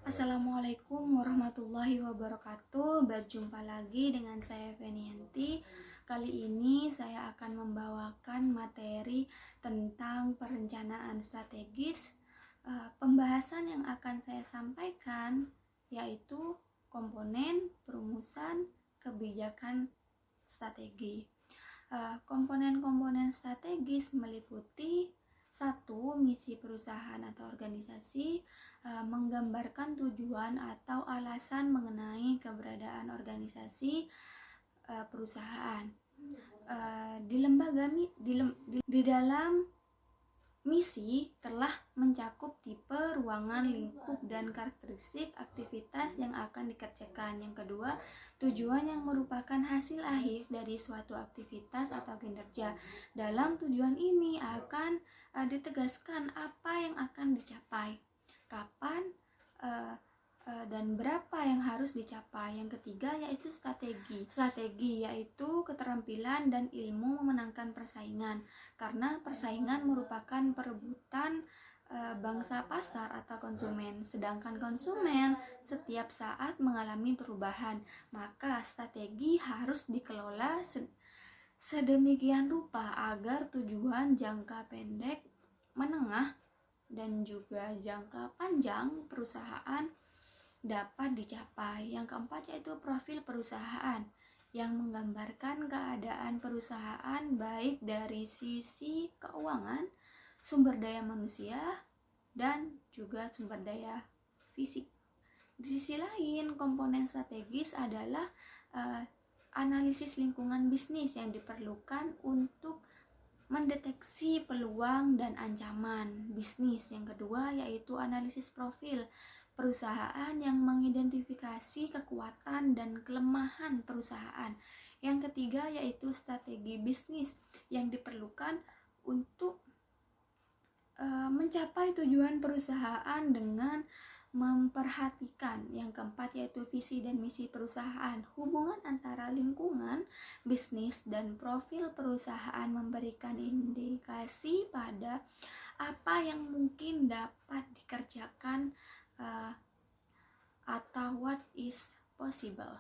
Assalamualaikum warahmatullahi wabarakatuh. Berjumpa lagi dengan saya Fenianti. Kali ini saya akan membawakan materi tentang perencanaan strategis. Pembahasan yang akan saya sampaikan yaitu komponen, perumusan, kebijakan strategi. Komponen-komponen strategis meliputi: 1. Misi perusahaan atau organisasi, menggambarkan tujuan atau alasan mengenai keberadaan organisasi perusahaan. Di dalam misi telah mencakup tipe, ruangan, lingkup, dan karakteristik aktivitas yang akan dikerjakan. Yang kedua, tujuan yang merupakan hasil akhir dari suatu aktivitas atau kinerja. Dalam tujuan ini akan ditegaskan apa yang akan dicapai, kapan, dan berapa yang harus dicapai. Yang ketiga yaitu strategi. Strategi yaitu keterampilan dan ilmu memenangkan persaingan, karena persaingan merupakan perebutan bangsa pasar atau konsumen. Sedangkan konsumen setiap saat mengalami perubahan, maka strategi harus dikelola sedemikian rupa agar tujuan jangka pendek, menengah, dan juga jangka panjang perusahaan dapat dicapai. Yang keempat yaitu profil perusahaan, yang menggambarkan keadaan perusahaan baik dari sisi keuangan, sumber daya manusia, dan juga sumber daya fisik. Di sisi lain, komponen strategis adalah analisis lingkungan bisnis yang diperlukan untuk mendeteksi peluang dan ancaman bisnis. Yang kedua yaitu analisis profil perusahaan yang mengidentifikasi kekuatan dan kelemahan perusahaan. Yang ketiga yaitu strategi bisnis yang diperlukan untuk mencapai tujuan perusahaan dengan memperhatikan. Yang keempat yaitu visi dan misi perusahaan. Hubungan antara lingkungan, bisnis, dan profil perusahaan memberikan indikasi pada apa yang mungkin dapat dikerjakan atau what is possible.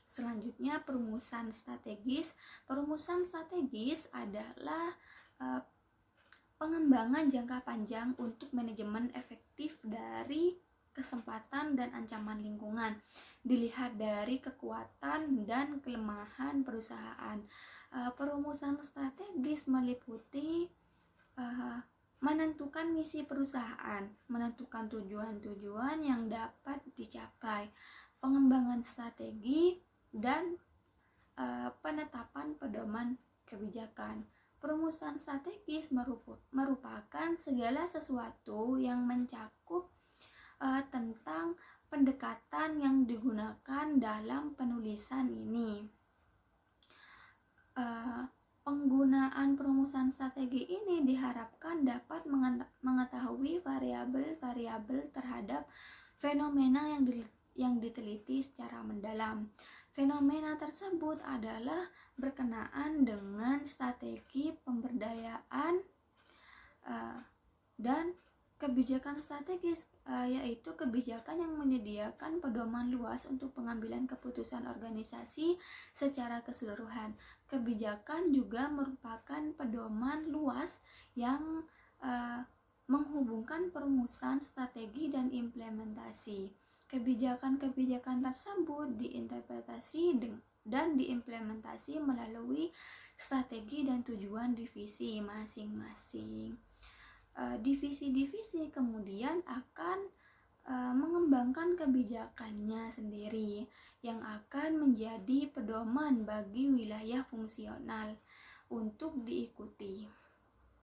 Selanjutnya, perumusan strategis. Perumusan strategis adalah pengembangan jangka panjang untuk manajemen efektif dari kesempatan dan ancaman lingkungan, dilihat dari kekuatan dan kelemahan perusahaan. Perumusan strategis meliputi menentukan misi perusahaan, menentukan tujuan-tujuan yang dapat dicapai, pengembangan strategi, dan penetapan pedoman kebijakan. Perumusan strategis merupakan segala sesuatu yang mencakup tentang pendekatan yang digunakan dalam penulisan ini. Penggunaan perumusan strategi ini diharapkan dapat mengetahui variabel-variabel terhadap fenomena yang diteliti secara mendalam. Fenomena tersebut adalah berkenaan dengan strategi pemberdayaan dan kebijakan strategis, yaitu kebijakan yang menyediakan pedoman luas untuk pengambilan keputusan organisasi secara keseluruhan. Kebijakan juga merupakan pedoman luas yang menghubungkan perumusan, strategi, dan implementasi. Kebijakan-kebijakan tersebut diinterpretasi dan diimplementasi melalui strategi dan tujuan divisi masing-masing. Divisi-divisi kemudian akan mengembangkan kebijakannya sendiri yang akan menjadi pedoman bagi wilayah fungsional untuk diikuti.